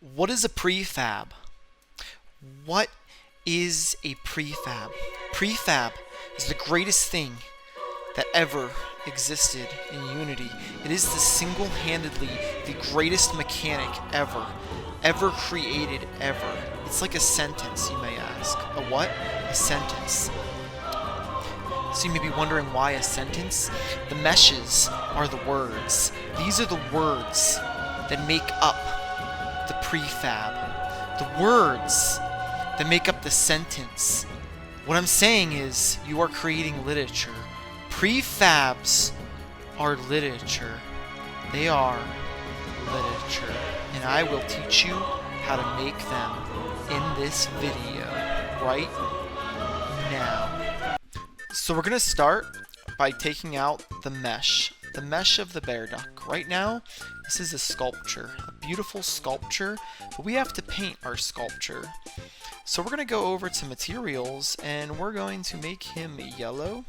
What is a prefab? What is a prefab? Prefab is the greatest thing that ever existed in Unity. It is the single-handedly the greatest mechanic ever created ever. It's like a sentence, you may ask. A what? A sentence. So you may be wondering why a sentence? The meshes are the words. These are the words that make up the prefab. The words that make up the sentence. What I'm saying is, you are creating literature. Prefabs are literature. They are literature. And I will teach you how to make them in this video right now. So we're going to start by taking out the mesh of the bear duck. Right now, this is a sculpture, a beautiful sculpture, but we have to paint our sculpture. So we're going to go over to materials, and we're going to make him yellow,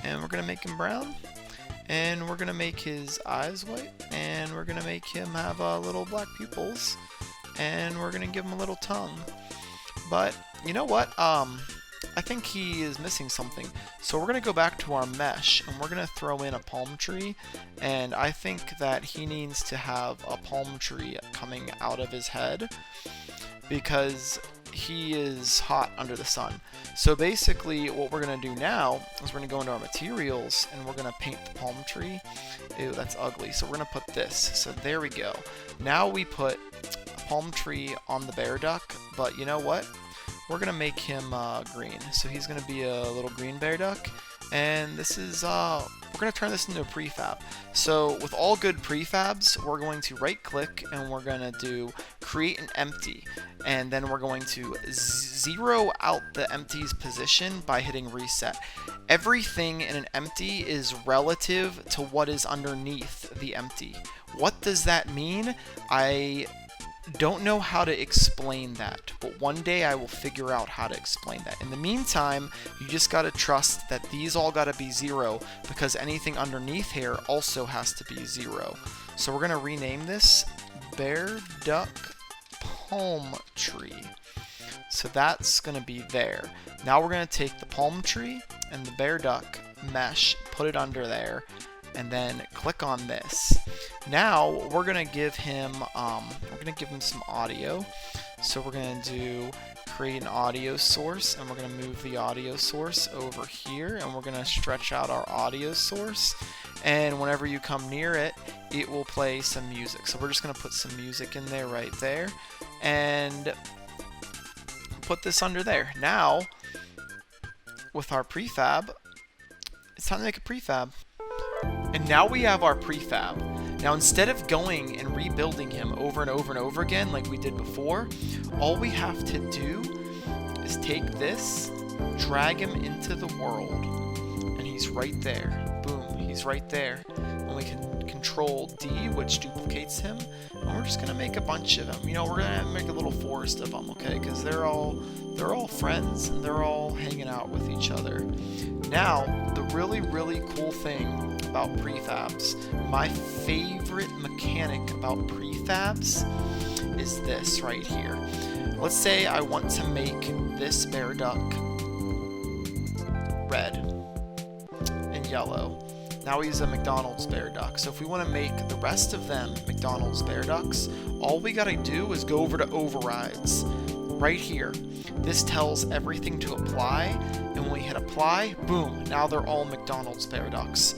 and we're going to make him brown, and we're going to make his eyes white, and we're going to make him have little black pupils, and we're going to give him a little tongue. But you know what? I think he is missing something. So we're going to go back to our mesh, and we're going to throw in a palm tree, and I think that he needs to have a palm tree coming out of his head because he is hot under the sun. So basically what we're going to do now is we're going to go into our materials, and we're going to paint the palm tree. Ew, that's ugly. So we're going to put this. So there we go. Now we put a palm tree on the bear duck, but you know what? We're going to make him green. So he's going to be a little green bear duck. And this is, we're going to turn this into a prefab. So with all good prefabs, we're going to right click, and we're going to do create an empty. And then we're going to zero out the empty's position by hitting reset. Everything in an empty is relative to what is underneath the empty. What does that mean? I don't know how to explain that, but one day I will figure out how to explain that. In the meantime, you just gotta trust that these all gotta be 0, because anything underneath here also has to be 0. So we're gonna rename this Bear Duck Palm Tree. So that's gonna be there. Now we're gonna take the palm tree and the bear duck mesh, put it under there, and then click on this. Now we're gonna give him some audio. So we're gonna do create an audio source, and we're gonna move the audio source over here, and we're gonna stretch out our audio source. And whenever you come near it, it will play some music. So we're just gonna put some music in there right there, and put this under there. Now with our prefab, it's time to make a prefab. And now we have our prefab. Now instead of going and rebuilding him over and over and over again like we did before, all we have to do is take this, drag him into the world, and he's right there. Boom, he's right there. And we can control D, which duplicates him, and we're just gonna make a bunch of them. You know, we're gonna make a little forest of them, okay? Because they're all friends, and they're all hanging out with each other. Now, the really, really cool thing about prefabs, my favorite mechanic about prefabs is this right here. Let's say I want to make this bear duck red and yellow. Now he's a McDonald's bear duck. So if we want to make the rest of them McDonald's bear ducks, all we gotta do is go over to overrides right here. This tells everything to apply, and when we hit apply, boom, now they're all McDonald's bear ducks.